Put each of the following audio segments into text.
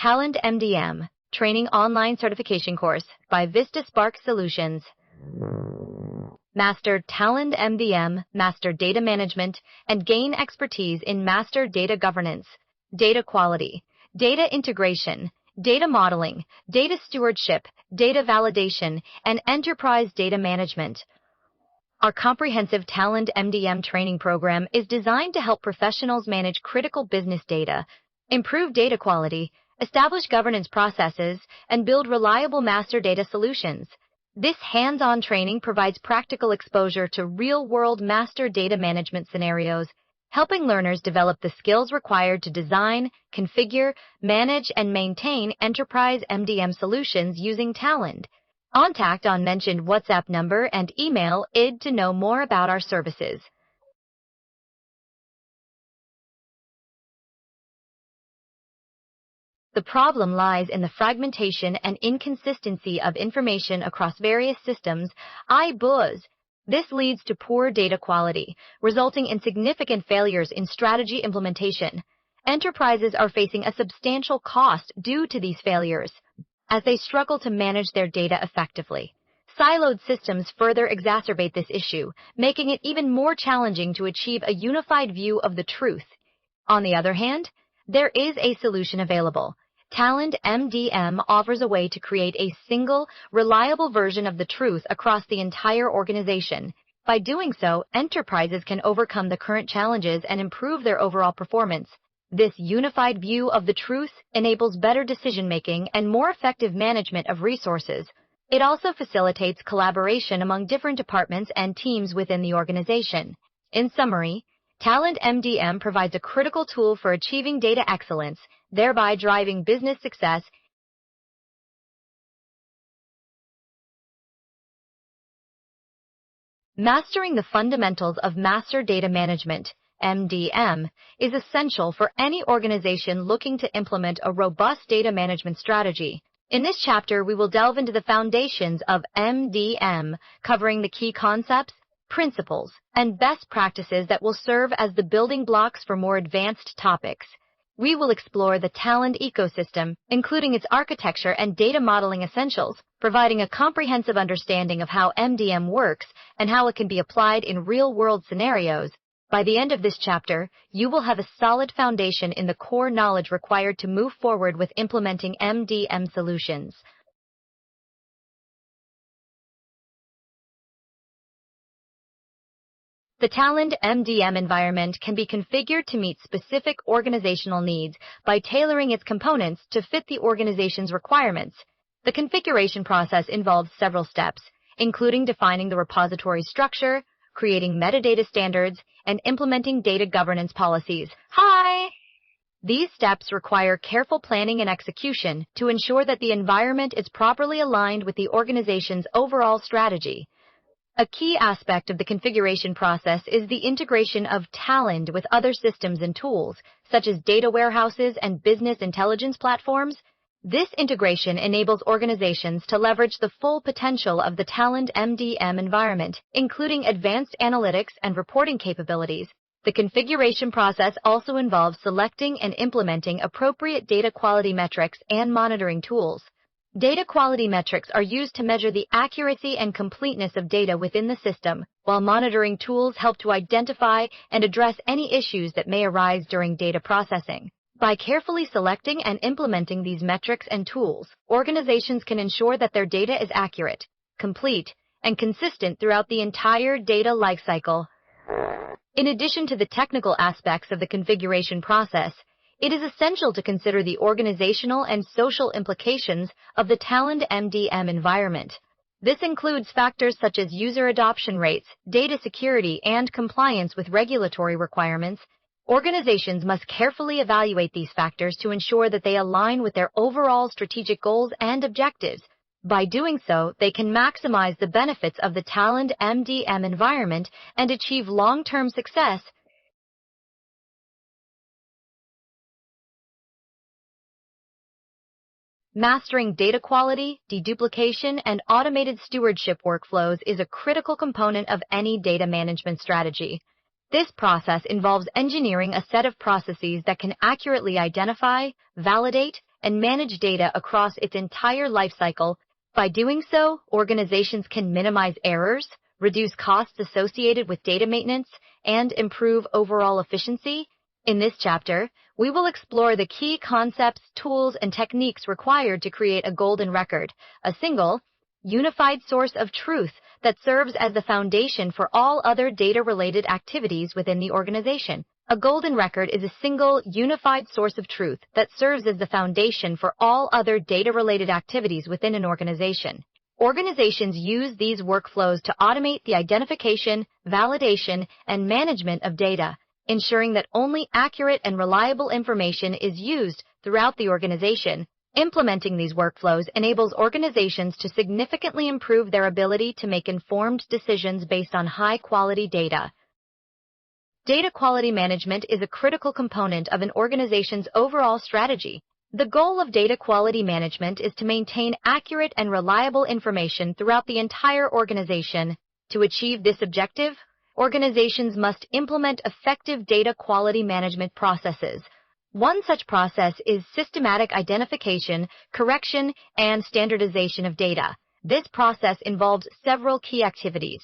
Talend MDM Training Online Certification Course by Vistasparks Solutions. Master Talend MDM, Master Data Management, and gain expertise in Master Data Governance, Data Quality, Data Integration, Data Modeling, Data Stewardship, Data Validation, and Enterprise Data Management. Our comprehensive Talend MDM training program is designed to help professionals manage critical business data, improve data quality, establish governance processes, and build reliable master data solutions. This hands-on training provides practical exposure to real-world master data management scenarios, helping learners develop the skills required to design, configure, manage, and maintain enterprise MDM solutions using Talend. Contact on mentioned WhatsApp number and email ID to know more about our services. The problem lies in the fragmentation and inconsistency of information across various systems, i.e. This leads to poor data quality, resulting in significant failures in strategy implementation. Enterprises are facing a substantial cost due to these failures, as they struggle to manage their data effectively. Siloed systems further exacerbate this issue, making it even more challenging to achieve a unified view of the truth. On the other hand, there is a solution available. Talend MDM offers a way to create a single, reliable version of the truth across the entire organization. By doing so, enterprises can overcome the current challenges and improve their overall performance. This unified view of the truth enables better decision-making and more effective management of resources. It also facilitates collaboration among different departments and teams within the organization. In summary, Talend MDM provides a critical tool for achieving data excellence, thereby driving business success. Mastering the fundamentals of master data management, MDM, is essential for any organization looking to implement a robust data management strategy. In this chapter, we will delve into the foundations of MDM, covering the key concepts, principles, and best practices that will serve as the building blocks for more advanced topics. We will explore the Talend ecosystem, including its architecture and data modeling essentials, providing a comprehensive understanding of how MDM works and how it can be applied in real-world scenarios. By the end of this chapter, you will have a solid foundation in the core knowledge required to move forward with implementing MDM solutions. The Talend MDM environment can be configured to meet specific organizational needs by tailoring its components to fit the organization's requirements. The configuration process involves several steps, including defining the repository structure, creating metadata standards, and implementing data governance policies. These steps require careful planning and execution to ensure that the environment is properly aligned with the organization's overall strategy. A key aspect of the configuration process is the integration of Talend with other systems and tools, such as data warehouses and business intelligence platforms. This integration enables organizations to leverage the full potential of the Talend MDM environment, including advanced analytics and reporting capabilities. The configuration process also involves selecting and implementing appropriate data quality metrics and monitoring tools. Data quality metrics are used to measure the accuracy and completeness of data within the system, while monitoring tools help to identify and address any issues that may arise during data processing. By carefully selecting and implementing these metrics and tools, organizations can ensure that their data is accurate, complete, and consistent throughout the entire data lifecycle. In addition to the technical aspects of the configuration process, it is essential to consider the organizational and social implications of the Talend MDM environment. This includes factors such as user adoption rates, data security, and compliance with regulatory requirements. Organizations must carefully evaluate these factors to ensure that they align with their overall strategic goals and objectives. By doing so, they can maximize the benefits of the Talend MDM environment and achieve long-term success. Mastering data quality, deduplication, and automated stewardship workflows is a critical component of any data management strategy. This process involves engineering a set of processes that can accurately identify, validate, and manage data across its entire lifecycle. By doing so, organizations can minimize errors, reduce costs associated with data maintenance, and improve overall efficiency. In this chapter, we will explore the key concepts, tools, and techniques required to create a golden record, a single, unified source of truth that serves as the foundation for all other data-related activities within the organization. A golden record is a single, unified source of truth that serves as the foundation for all other data-related activities within an organization. Organizations use these workflows to automate the identification, validation, and management of data, ensuring that only accurate and reliable information is used throughout the organization. Implementing these workflows enables organizations to significantly improve their ability to make informed decisions based on high-quality data. Data quality management is a critical component of an organization's overall strategy. The goal of data quality management is to maintain accurate and reliable information throughout the entire organization. To achieve this objective, organizations must implement effective data quality management processes. One such process is systematic identification, correction, and standardization of data. This process involves several key activities.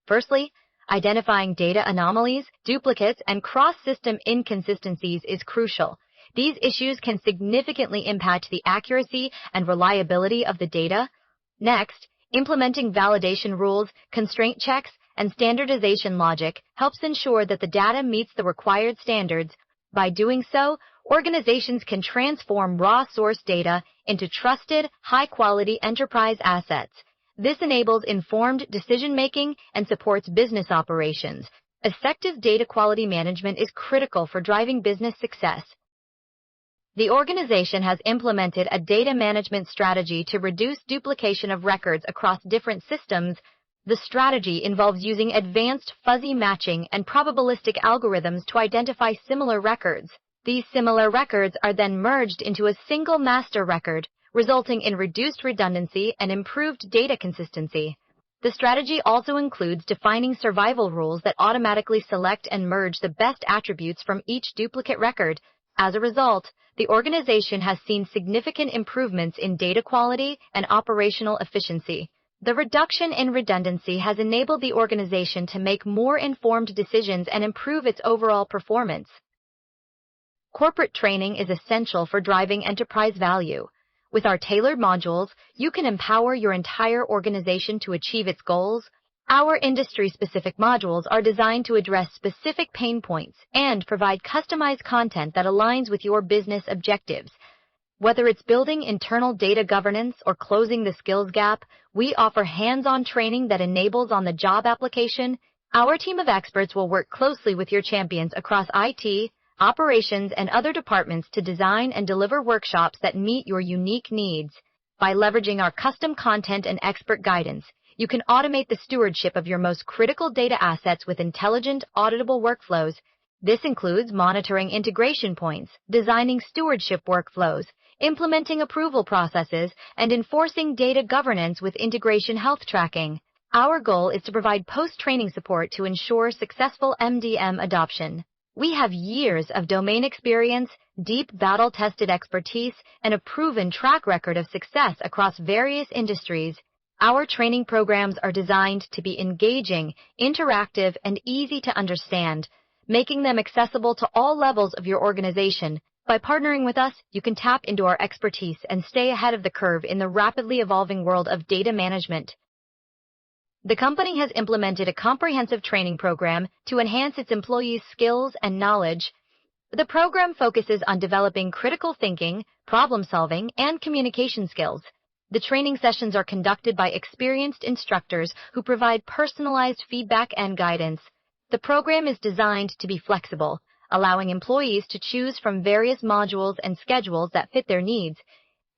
Firstly, identifying data anomalies, duplicates, and cross-system inconsistencies is crucial. These issues can significantly impact the accuracy and reliability of the data. Next, implementing validation rules, constraint checks, and standardization logic helps ensure that the data meets the required standards. By doing so, organizations can transform raw source data into trusted, high-quality enterprise assets. This enables informed decision-making and supports business operations. Effective data quality management is critical for driving business success. The organization has implemented a data management strategy to reduce duplication of records across different systems. The strategy involves using advanced fuzzy matching and probabilistic algorithms to identify similar records. These similar records are then merged into a single master record, resulting in reduced redundancy and improved data consistency. The strategy also includes defining survival rules that automatically select and merge the best attributes from each duplicate record. As a result, the organization has seen significant improvements in data quality and operational efficiency. The reduction in redundancy has enabled the organization to make more informed decisions and improve its overall performance. Corporate training is essential for driving enterprise value. With our tailored modules, you can empower your entire organization to achieve its goals. Our industry-specific modules are designed to address specific pain points and provide customized content that aligns with your business objectives. Whether it's building internal data governance or closing the skills gap, we offer hands-on training that enables on-the-job application. Our team of experts will work closely with your champions across IT, operations, and other departments to design and deliver workshops that meet your unique needs. By leveraging our custom content and expert guidance, you can automate the stewardship of your most critical data assets with intelligent, auditable workflows. This includes monitoring integration points, designing stewardship workflows, implementing approval processes, and enforcing data governance with integration health tracking. Our goal is to provide post-training support to ensure successful MDM adoption. We have years of domain experience, deep battle-tested expertise, and a proven track record of success across various industries. Our training programs are designed to be engaging, interactive, and easy to understand, making them accessible to all levels of your organization. By partnering with us, you can tap into our expertise and stay ahead of the curve in the rapidly evolving world of data management. The company has implemented a comprehensive training program to enhance its employees' skills and knowledge. The program focuses on developing critical thinking, problem-solving, and communication skills. The training sessions are conducted by experienced instructors who provide personalized feedback and guidance. The program is designed to be flexible, allowing employees to choose from various modules and schedules that fit their needs.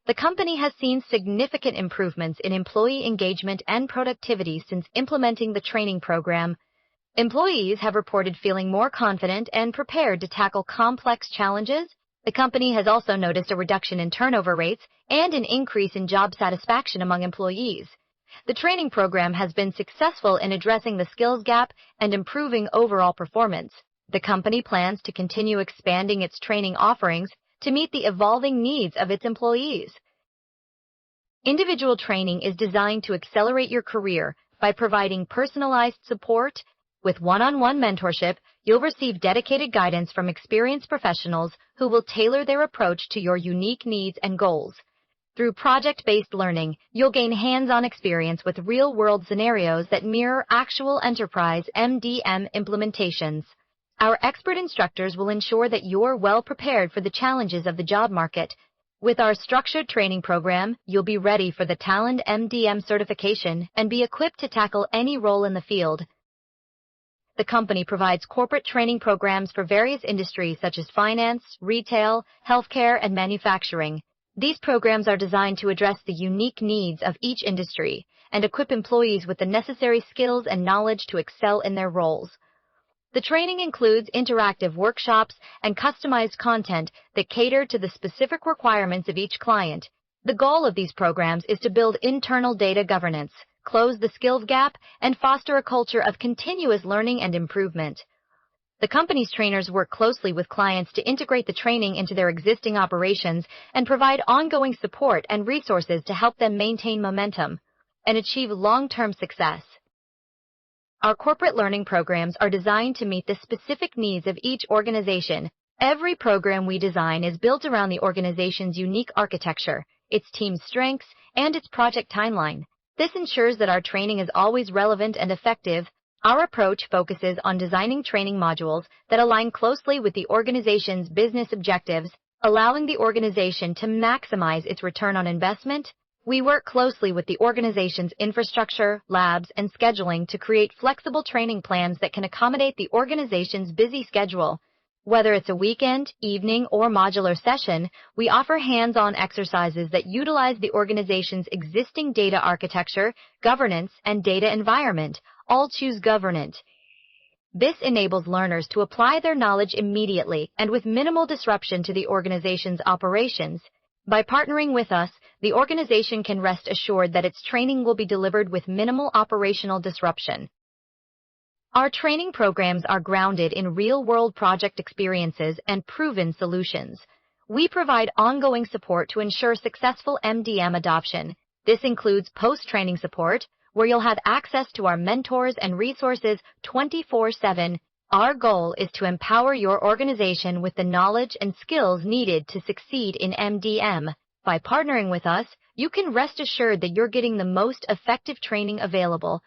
The company has seen significant improvements in employee engagement and productivity since implementing the training program. Employees have reported feeling more confident and prepared to tackle complex challenges. The company has also noticed a reduction in turnover rates and an increase in job satisfaction among employees. The training program has been successful in addressing the skills gap and improving overall performance. The company plans to continue expanding its training offerings to meet the evolving needs of its employees. Individual training is designed to accelerate your career by providing personalized support. With one-on-one mentorship, you'll receive dedicated guidance from experienced professionals who will tailor their approach to your unique needs and goals. Through project-based learning, you'll gain hands-on experience with real-world scenarios that mirror actual enterprise MDM implementations. Our expert instructors will ensure that you're well prepared for the challenges of the job market. With our structured training program, you'll be ready for the Talend MDM certification and be equipped to tackle any role in the field. The company provides corporate training programs for various industries such as finance, retail, healthcare, and manufacturing. These programs are designed to address the unique needs of each industry and equip employees with the necessary skills and knowledge to excel in their roles. The training includes interactive workshops and customized content that cater to the specific requirements of each client. The goal of these programs is to build internal data governance, close the skills gap, and foster a culture of continuous learning and improvement. The company's trainers work closely with clients to integrate the training into their existing operations and provide ongoing support and resources to help them maintain momentum and achieve long-term success. Our corporate learning programs are designed to meet the specific needs of each organization. Every program we design is built around the organization's unique architecture, its team's strengths, and its project timeline. This ensures that our training is always relevant and effective. Our approach focuses on designing training modules that align closely with the organization's business objectives, allowing the organization to maximize its return on investment. We work closely with the organization's infrastructure, labs, and scheduling to create flexible training plans that can accommodate the organization's busy schedule. Whether it's a weekend, evening, or modular session, we offer hands-on exercises that utilize the organization's existing data architecture, governance, and data environment. All choose governance. This enables learners to apply their knowledge immediately and with minimal disruption to the organization's operations. By partnering with us, the organization can rest assured that its training will be delivered with minimal operational disruption. Our training programs are grounded in real-world project experiences and proven solutions. We provide ongoing support to ensure successful MDM adoption. This includes post-training support, where you'll have access to our mentors and resources 24/7. Our goal is to empower your organization with the knowledge and skills needed to succeed in MDM. By partnering with us, you can rest assured that you're getting the most effective training available.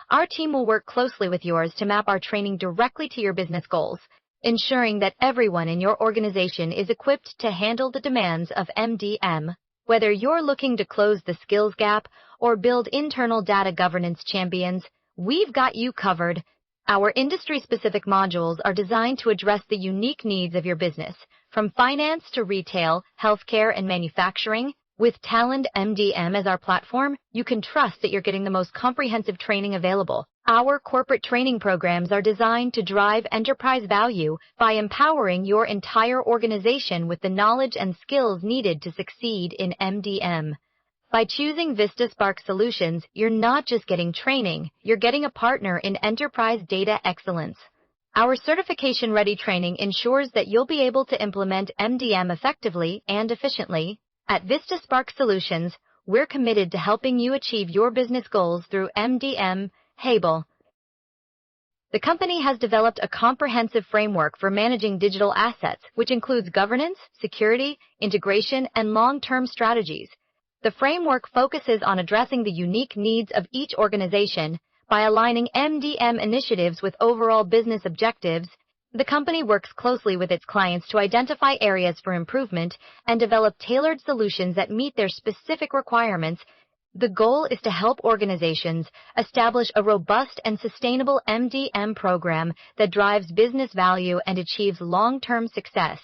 Our team will work closely with yours to map our training directly to your business goals, ensuring that everyone in your organization is equipped to handle the demands of MDM. Whether you're looking to close the skills gap or build internal data governance champions, we've got you covered. Our industry-specific modules are designed to address the unique needs of your business, from finance to retail, healthcare, and manufacturing. With Talend MDM as our platform, you can trust that you're getting the most comprehensive training available. Our corporate training programs are designed to drive enterprise value by empowering your entire organization with the knowledge and skills needed to succeed in MDM. By choosing Vistasparks solutions, you're not just getting training, you're getting a partner in enterprise data excellence. Our certification-ready training ensures that you'll be able to implement MDM effectively and efficiently. At Vistasparks Solutions, we're committed to helping you achieve your business goals through MDM. The company has developed a comprehensive framework for managing digital assets, which includes governance, security, integration, and long-term strategies. The framework focuses on addressing the unique needs of each organization by aligning MDM initiatives with overall business objectives. The company works closely with its clients to identify areas for improvement and develop tailored solutions that meet their specific requirements. The goal is to help organizations establish a robust and sustainable MDM program that drives business value and achieves long-term success.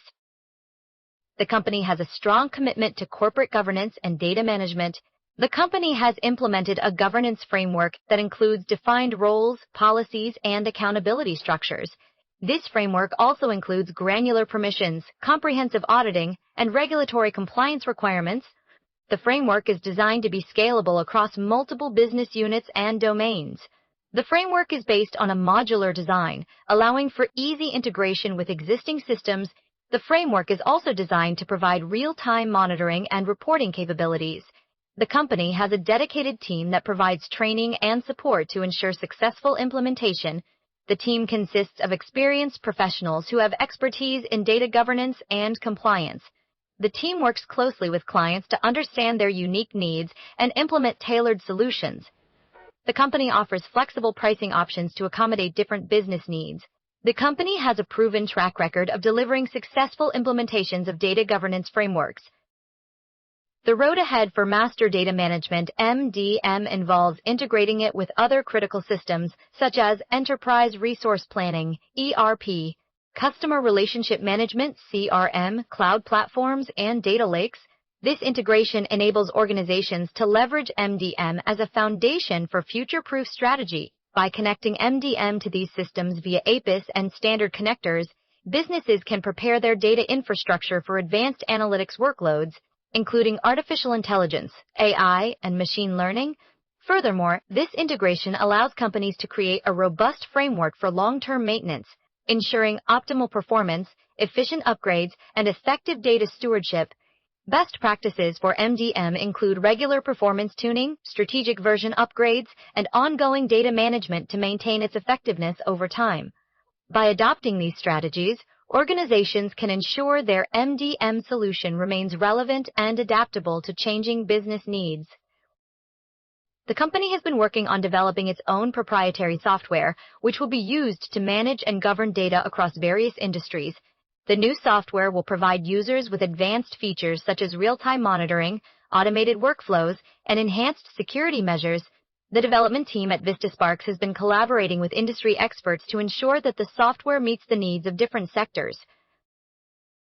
The company has a strong commitment to corporate governance and data management. The company has implemented a governance framework that includes defined roles, policies, and accountability structures. This framework also includes granular permissions, comprehensive auditing, and regulatory compliance requirements. The framework is designed to be scalable across multiple business units and domains. The framework is based on a modular design, allowing for easy integration with existing systems. The framework is also designed to provide real-time monitoring and reporting capabilities. The company has a dedicated team that provides training and support to ensure successful implementation. The team consists of experienced professionals who have expertise in data governance and compliance. The team works closely with clients to understand their unique needs and implement tailored solutions. The company offers flexible pricing options to accommodate different business needs. The company has a proven track record of delivering successful implementations of data governance frameworks. The road ahead for Master Data Management (MDM) involves integrating it with other critical systems such as Enterprise Resource Planning (ERP), Customer Relationship Management (CRM), cloud platforms, and data lakes. This integration enables organizations to leverage MDM as a foundation for future-proof strategy. By connecting MDM to these systems via APIs and standard connectors, businesses can prepare their data infrastructure for advanced analytics workloads, including artificial intelligence, AI, and machine learning. Furthermore, this integration allows companies to create a robust framework for long-term maintenance, ensuring optimal performance, efficient upgrades, and effective data stewardship. Best practices for MDM include regular performance tuning, strategic version upgrades, and ongoing data management to maintain its effectiveness over time. By adopting these strategies, organizations can ensure their MDM solution remains relevant and adaptable to changing business needs. The company has been working on developing its own proprietary software, which will be used to manage and govern data across various industries. The new software will provide users with advanced features such as real-time monitoring, automated workflows, and enhanced security measures. The development team at Vistasparks has been collaborating with industry experts to ensure that the software meets the needs of different sectors.